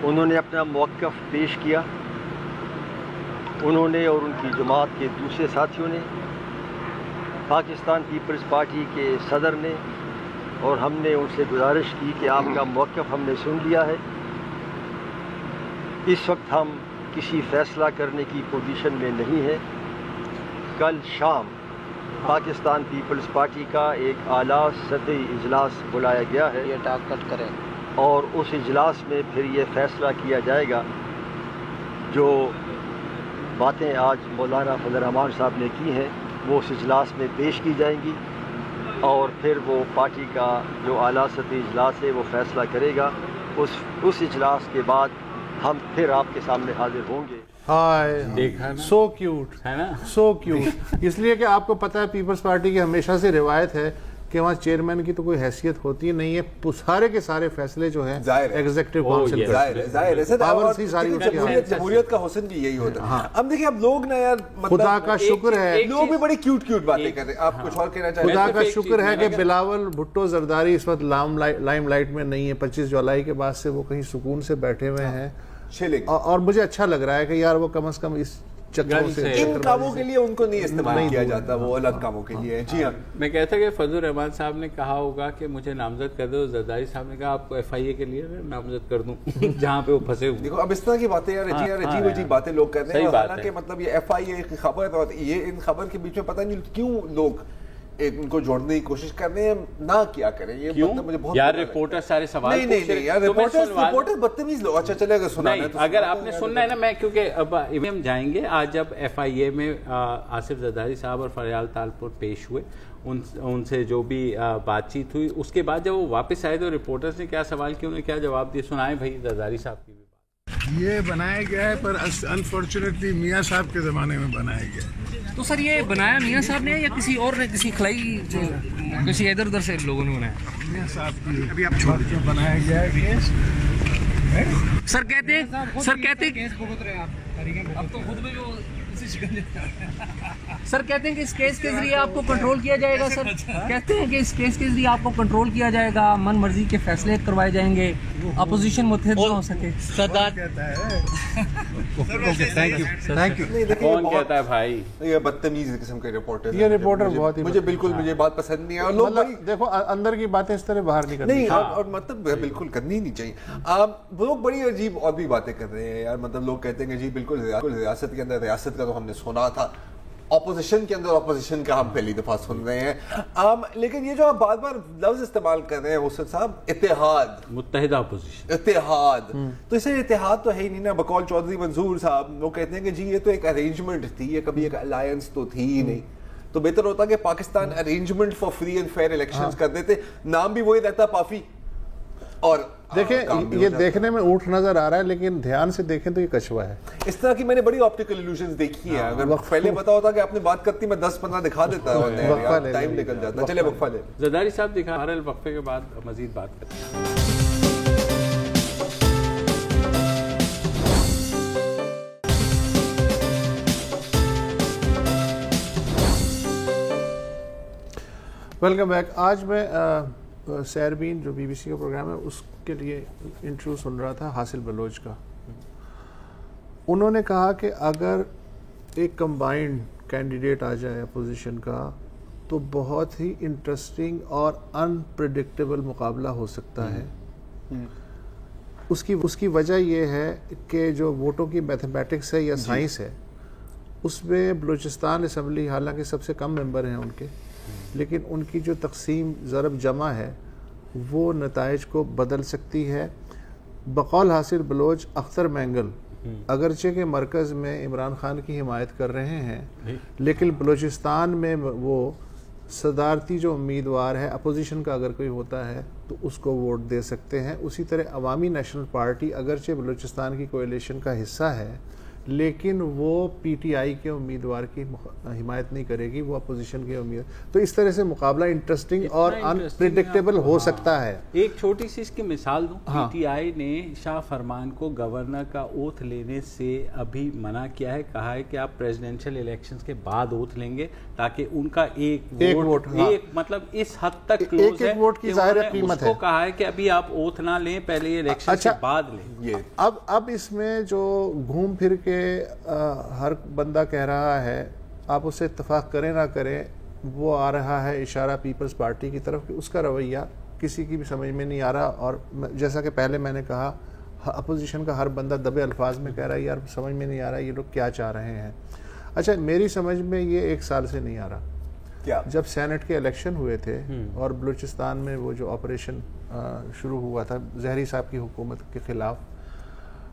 انہوں نے اپنا موقف پیش کیا، انہوں نے اور ان کی جماعت کے دوسرے ساتھیوں نے، پاکستان پیپلز پارٹی کے صدر نے اور ہم نے ان سے گزارش کی کہ آپ کا موقف ہم نے سن لیا ہے، اس وقت ہم کسی فیصلہ کرنے کی پوزیشن میں نہیں ہیں، کل شام پاکستان پیپلز پارٹی کا ایک اعلیٰ سطحی اجلاس بلایا گیا ہے، یہ ٹاک کٹ کریں، اور اس اجلاس میں پھر یہ فیصلہ کیا جائے گا جو باتیں آج مولانا فضل الرحمان صاحب نے کی ہیں وہ اس اجلاس میں پیش کی جائیں گی، اور پھر وہ پارٹی کا جو اعلیٰ سطحی اجلاس ہے وہ فیصلہ کرے گا۔ اس اجلاس کے بعد ہم پھر آپ کے سامنے حاضر ہوں گے۔ دیکھا نا، سو کیوٹ ہے نا، سو کیوٹ، اس لیے کہ آپ کو پتہ ہے پیپلز پارٹی کی ہمیشہ سے روایت ہے کہ وہاں چیئرمین کی تو کوئی حیثیت ہوتی نہیں ہے، سارے کے سارے فیصلے جو ہیں ایگزیکٹو کونسل جمہوریت کا حسن بھی یہی ہوتا ہے۔ اب دیکھیں اب لوگ نا یار خدا کا شکر ہے، لوگ بھی بڑی کیوٹ کیوٹ باتیں کر رہے ہیں۔ آپ کچھ اور کہنا چاہتے ہیں؟ خدا کا شکر ہے کہ بلاول بھٹو زرداری اس وقت لائم لائٹ میں نہیں ہے، 25 جولائی کے بعد سے وہ کہیں سکون سے بیٹھے ہوئے ہیں، اور مجھے اچھا لگ رہا ہے کہ یار وہ کم از کم اس چکروں سے ان کاموں کے لیے ان کو نہیں استعمال کیا جاتا، وہ الگ کاموں کے لیے۔ جی ہاں، میں کہتا کہ فضل الرحمان صاحب نے کہا ہوگا کہ مجھے نامزد کر دو، زرداری صاحب نے کہا آپ کو ایف آئی اے کے لیے نامزد کر دوں جہاں پہ وہ پھنسے ہوئے۔ دیکھو اب اس طرح کی باتیں یار عجیب باتیں لوگ کر رہے ہیں، حالانکہ مطلب یہ ایف آئی اے کی خبر اور یہ ان خبر کے بیچ میں پتہ نہیں کیوں لوگ ان کو جوڑنے کی کوشش کر رہے ہیں، نہ کیا کریں۔ یہ مطلب مجھے بہت یار رپورٹر سارے سوال نہیں یار، رپورٹر بدتمیز لوگ۔ اچھا چلے اگر سنا ہے اگر آپ نے سننا ہے نا، میں کیونکہ اب ہم جائیں گے آج جب ایف آئی اے میں آصف زرداری صاحب اور فریال تالپور پیش ہوئے، ان سے جو بھی بات چیت ہوئی، اس کے بعد جب وہ واپس آئے تو رپورٹرز نے کیا سوال کیا، انہوں نے کیا جواب دیا، سنائیں بھائی زرداری صاحب کی بھی بات۔ یہ بنایا گیا ہے پر انفارچونیٹلی میاں صاحب کے زمانے میں بنایا گیا ہے۔ تو سر یہ بنایا میاں صاحب نے یا کسی اور نے، کسی خلائی جو کسی ادھر ادھر سے لوگوں نے بنایا؟ میاں صاحب کی ابھی آپ چھوڑ کے بنایا گیا ہے کیس۔ سر کہتے ہیں اب تو خود میں جو سر کہتے ہیں کہ اس کیس کے ذریعے آپ کو کنٹرول کیا جائے گا، سر کہتے ہیں کہ اس کیس کے ذریعے آپ کو کنٹرول کیا جائے گا، من مرضی کے فیصلے کروائے جائیں گے، اپوزیشن متحد نہ ہو سکے۔ سردار کہتا ہے تھینک یو۔ کون کہتا ہے بھائی؟ یہ بدتمیز قسم کے رپورٹر، یہ رپورٹر بہت ہی مجھے بات پسند نہیں ہے، اور لوگ دیکھو اندر کی باتیں اس طرح باہر نہیں کرنی، نہیں اور مطلب بالکل کرنی نہیں چاہیے۔ لوگ بڑی عجیب اور بھی باتیں کر رہے ہیں یار، مطلب لوگ کہتے ہیں کہ جی بالکل ریاست کے اندر ریاست کا تو ہم نے سنا تھا، اپوزیشن کے اندر اپوزیشن کا ہم پہلی دفعہ سن رہے ہیں، لیکن یہ جو آپ بار بار لفظ استعمال کر رہے ہیں حسن صاحب، اتحاد، متحدہ اپوزیشن، اتحاد، تو اسے اتحاد تو ہے ہی نہیں نا۔ بقول چودھری منظور صاحب وہ کہتے ہیں کہ جی یہ تو ایک ارینجمنٹ تھی، یہ کبھی ایک الائنس تو تھی ہی نہیں، تو بہتر ہوتا کہ Pakistan arrangement for free and fair elections کر دیتے، نام بھی وہی رہتا پافی۔ اور دیکھیں یہ دیکھنے میں اونٹ نظر آ رہا ہے لیکن دھیان سے دیکھیں تو یہ کچھوا ہے۔ اس طرح کی میں نے بڑی آپٹیکل ایلیوژنز دیکھی ہیں، اگر پہلے پتا ہوتا کہ آپ نے بات کرتی میں 10-15 دکھا دیتا ہے، ٹائم نکل جاتا۔ چلے وقفہ لے، زرداری صاحب دکھا رہے ہیں، وقفے کے بعد مزید بات کرتے ہیں۔ Welcome back. آج میں سیربین جو بی بی سی کا پروگرام ہے اس کے لیے انٹرویو سن رہا تھا حاصل بلوچ کا۔ انہوں نے کہا کہ اگر ایک کمبائنڈ کینڈیڈیٹ آ جائے اپوزیشن کا تو بہت ہی انٹرسٹنگ اور انپریڈکٹیبل مقابلہ ہو سکتا ہے۔ اس کی وجہ یہ ہے کہ جو ووٹوں کی میتھمیٹکس ہے یا سائنس ہے، اس میں بلوچستان اسمبلی حالانکہ سب سے کم ممبر ہیں ان کے، لیکن ان کی جو تقسیم ضرب جمع ہے وہ نتائج کو بدل سکتی ہے۔ بقول حاصل بلوچ اختر مینگل اگرچہ کہ مرکز میں عمران خان کی حمایت کر رہے ہیں، لیکن بلوچستان میں وہ صدارتی جو امیدوار ہے، اپوزیشن کا اگر کوئی ہوتا ہے تو اس کو ووٹ دے سکتے ہیں۔ اسی طرح عوامی نیشنل پارٹی اگرچہ بلوچستان کی کوئلیشن کا حصہ ہے، لیکن وہ پی ٹی آئی کے امیدوار کی حمایت نہیں کرے گی، وہ اپوزیشن کے امیدوار۔ تو اس طرح سے مقابلہ انٹرسٹنگ اور انپریڈکٹیبل ہو سکتا ہے۔ ایک چھوٹی سی اس کی مثال دوں، پی ٹی آئی نے شاہ فرمان کو گورنر کا اوتھ لینے سے ابھی منع کیا ہے، کہا ہے کہ آپ پریزیڈنشل الیکشنز کے بعد اوتھ لیں گے تاکہ ان کا ایک ووٹ مطلب اس حد تک کلوز ہے کہ اس کو کہا ہے کہ ابھی آپ اوتھ نہ لیں، پہلے یہ الیکشن کے بعد لیں۔ اب اس میں جو گھوم پھر کے ہر بندہ کہہ رہا ہے، آپ اسے اتفاق کریں نہ کریں، وہ آ رہا ہے اشارہ پیپلز پارٹی کی طرف کہ اس کا رویہ کسی کی بھی سمجھ میں نہیں آ رہا، اور جیسا کہ پہلے میں نے کہا اپوزیشن کا ہر بندہ دبے الفاظ میں کہہ رہا ہے یار سمجھ میں نہیں آ رہا یہ لوگ کیا چاہ رہے ہیں۔ اچھا میری سمجھ میں یہ 1 سال سے نہیں آ رہا. کیا جب سینٹ کے الیکشن ہوئے تھے اور بلوچستان میں وہ جو آپریشن شروع ہوا تھا زہری صاحب کی حکومت کے خلاف,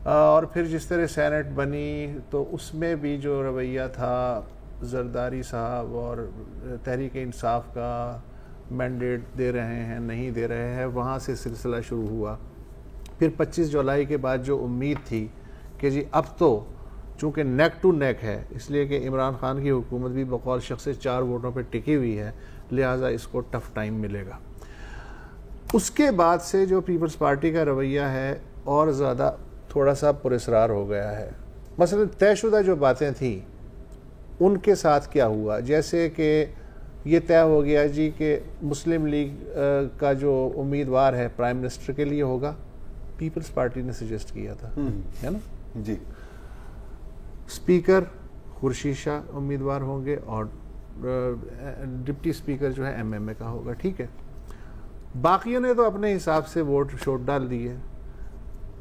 اور پھر جس طرح سینٹ بنی تو اس میں بھی جو رویہ تھا زرداری صاحب اور تحریک انصاف کا مینڈیٹ دے رہے ہیں نہیں دے رہے ہیں, وہاں سے سلسلہ شروع ہوا. پھر 25 جولائی کے بعد جو امید تھی کہ جی اب تو چونکہ نیک ٹو نیک ہے, اس لیے کہ عمران خان کی حکومت بھی بقول شخص 4 ووٹوں پہ ٹکی ہوئی ہے, لہٰذا اس کو ٹف ٹائم ملے گا. اس کے بعد سے جو پیپلز پارٹی کا رویہ ہے اور زیادہ تھوڑا سا پراسرار ہو گیا ہے. مثلا طے شدہ جو باتیں تھیں ان کے ساتھ کیا ہوا, جیسے کہ یہ طے ہو گیا جی کہ مسلم لیگ کا جو امیدوار ہے پرائم منسٹر کے لیے ہوگا, پیپلز پارٹی نے سجیسٹ کیا تھا, ہے نا جی. اسپیکر خورشید شاہ امیدوار ہوں گے اور ڈپٹی اسپیکر جو ہے ایم ایم اے کا ہوگا, ٹھیک ہے. باقیوں نے تو اپنے حساب سے ووٹ شوٹ ڈال دیے.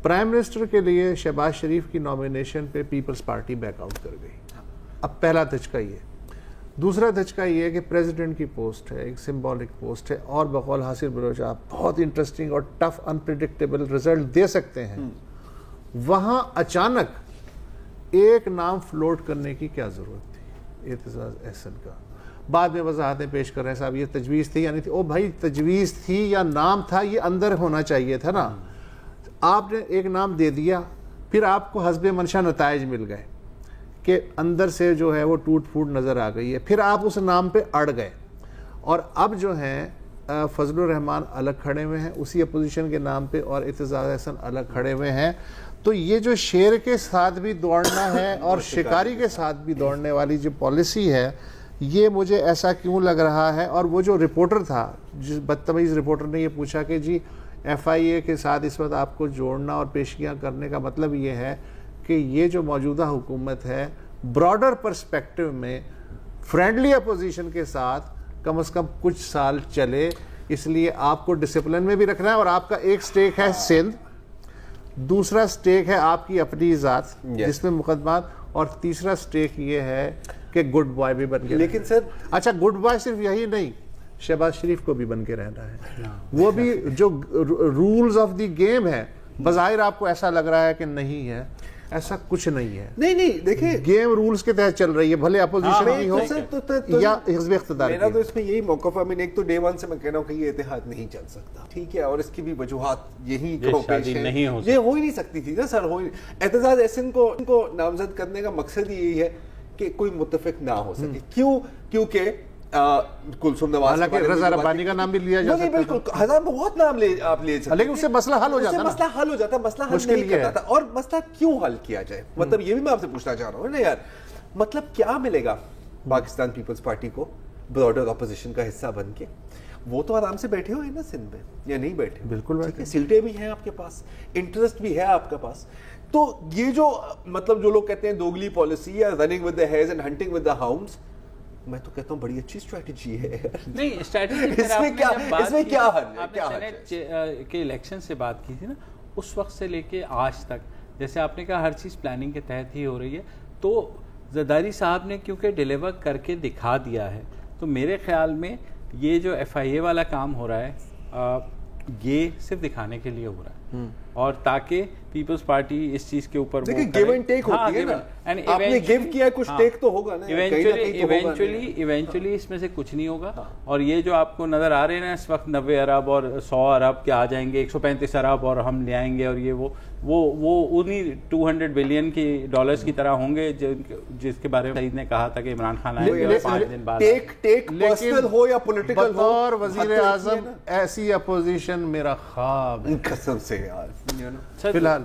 پرائم منسٹر کے لیے شہباز شریف کی نامینیشن پہ پیپلز پارٹی بیک آؤٹ کر گئی. اب پہلا دھچکا یہ. دوسرا دھچکا یہ کہ پریزیڈنٹ کی پوسٹ ہے, ایک سمبولک پوسٹ ہے, اور بقول حاصل بلوچ آپ بہت انٹرسٹنگ اور ٹف انپریڈکٹیبل رزلٹ دے سکتے ہیں. وہاں اچانک ایک نام فلوٹ کرنے کی کیا ضرورت تھی, اعتزاز احسن کا. بعد میں وضاحتیں پیش کر رہے ہیں صاحب یہ تجویز تھی یا نہیں تھی. او بھائی تجویز تھی یا نام تھا, یہ اندر ہونا چاہیے تھا نا. آپ نے ایک نام دے دیا, پھر آپ کو حسب منشا نتائج مل گئے کہ اندر سے جو ہے وہ ٹوٹ پھوٹ نظر آ گئی ہے, پھر آپ اس نام پہ اڑ گئے. اور اب جو ہیں فضل الرحمان الگ کھڑے ہوئے ہیں اسی اپوزیشن کے نام پہ, اور اعتزاز احسن الگ کھڑے ہوئے ہیں. تو یہ جو شیر کے ساتھ بھی دوڑنا ہے اور شکاری کے ساتھ بھی دوڑنے والی جو پالیسی ہے, یہ مجھے ایسا کیوں لگ رہا ہے. اور وہ جو رپورٹر تھا, جس بدتمیز رپورٹر نے یہ پوچھا کہ جی ایف آئی اے کے ساتھ اس وقت آپ کو جوڑنا اور پیشیاں کرنے کا مطلب یہ ہے کہ یہ جو موجودہ حکومت ہے براڈر پرسپیکٹو میں فرینڈلی اپوزیشن کے ساتھ کم از کم کچھ سال چلے, اس لیے آپ کو ڈسپلن میں بھی رکھنا ہے. اور آپ کا ایک سٹیک ہے سندھ, دوسرا سٹیک ہے آپ کی اپنی ذات جس میں مقدمات, اور تیسرا سٹیک یہ ہے کہ گڈ بوائے بھی بن کے. لیکن سر اچھا گڈ بوائے صرف یہی نہیں, شہباز شریف کو بھی بن کے رہنا ہے. وہ بھی جو رولز آف دی گیم ہے, بظاہر آپ کو ایسا لگ رہا ہے کہ نہیں ہے, ایسا کچھ نہیں ہے. نہیں دیکھیں گیم رولز کے تحت چل رہی ہے, بھلے اپوزیشن بھی ہو یا حزب اقتدار. میرا تو اس میں یہی موقف ہے, میں ایک تو ڈے ون سے میں کہہ رہا ہوں کہ یہ اتحاد نہیں چل سکتا, ٹھیک ہے, اور اس کی بھی وجوہات یہی پیش ہیں. یہ ہو ہی نہیں سکتی تھی نا سر. اعتزاز احسن کو نامزد کرنے کا مقصد ہی یہی ہے کہ کوئی متفق نہ ہو سکے. کیونکہ کلثوم نواز, حالانکہ رضا ربانی کا نام بھی لیا جا سکتا ہے, بالکل ہزار بہت نام آپ لے سکتے, لیکن اس سے مسئلہ حل ہو جاتا, مسئلہ حل ہو جاتا, مسئلہ حل نہیں کرتا تھا. اور مسئلہ کیوں حل کیا جائے, مطلب یہ بھی میں آپ سے پوچھنا چاہ رہا ہوں نا یار, مطلب کیا ملے گا پاکستان پیپلز پارٹی کو براڈر اپوزیشن کا حصہ بن کے؟ وہ تو آرام سے بیٹھے ہوئے نا سندھ میں, یا نہیں بیٹھے؟ بالکل بیٹھے, سیٹیں بھی ہیں آپ کے پاس, انٹرسٹ بھی ہے آپ کے پاس. تو یہ جو مطلب جو لوگ کہتے ہیں دوگلی پالیسی یا running with the hares and hunting with the hounds, میں تو کہتا ہوں بڑی اچھی اسٹریٹجی ہے. نہیں اسٹریٹجی اس میں کیا حل ہے, کیا سینیٹ کے الیکشن سے بات کی تھی نا, اس وقت سے لے کے آج تک جیسے آپ نے کہا ہر چیز پلاننگ کے تحت ہی ہو رہی ہے. تو زرداری صاحب نے کیونکہ ڈیلیور کر کے دکھا دیا ہے, تو میرے خیال میں یہ جو ایف آئی اے والا کام ہو رہا ہے یہ صرف دکھانے کے لیے ہو رہا ہے, اور تاکہ پیپلز پارٹی اس چیز کے اوپر گیو اینڈ ٹیک ہوتی ہے نا, آپ نے گیو کیا کچھ ٹیک تو ہوگا نا, ایونچولی اس میں سے کچھ نہیں ہوگا. اور یہ جو آپ کو نظر آ رہے ہیں نا اس وقت 90 ارب اور 100 ارب کے آ جائیں گے, 135 ارب اور ہم لے آئیں گے, اور یہ وہ انہی 200 بلین کی ڈالرز کی طرح ہوں گے جس کے بارے میں سعید نے کہا تھا کہ عمران خان آئیں گے 5 دن بعد. ٹیک پرسنل ہو یا پولیٹیکل ہو, اور وزیر اعظم ایسی اپوزیشن میرا خواب ہے قسم سے یار. فی الحال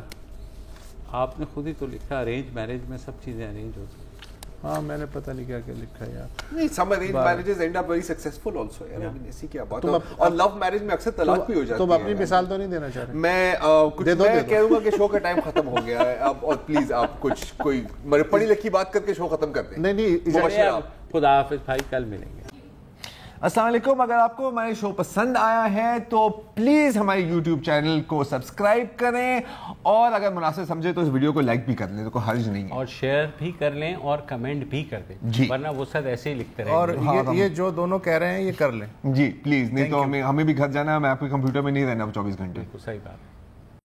آپ نے خود ہی تو لکھا ارینج میرج میں سب چیزیں ارینج ہوتی ہیں. ہاں میں نے پتہ نہیں کیا کیا لکھا ہے یار. نہیں some arrange marriages end up very successful also یار, ایسی کیا بات ہے. اور لو میرج میں اکثر طلاق بھی ہو جاتی ہے. تم اپنی مثال تو نہیں دینا چاہ رہے؟ میں کہہ دوں گا کہ شو کا ٹائم ختم ہو گیا ہے اب, اور پلیز آپ کچھ کوئی پڑھی لکھی بات کر کے شو ختم کر دیں. نہیں خدا حافظ بھائی, کل ملیں گے. السلام علیکم. اگر آپ کو ہمارے شو پسند آیا ہے تو پلیز ہمارے یوٹیوب چینل کو سبسکرائب کریں, اور اگر مناسب سمجھے تو اس ویڈیو کو لائک بھی کر لیں, تو کوئی حرج نہیں ہے, اور شیئر بھی کر لیں اور کمنٹ بھی کر دیں جی, ورنہ وہ سب ایسے ہی لکھتے رہیں. اور یہ جو دونوں کہہ رہے ہیں یہ کر لیں جی پلیز, نہیں تو ہمیں بھی گھر جانا ہے, میں آپ کے کمپیوٹر میں نہیں رہنا 24 گھنٹے. صحیح بات.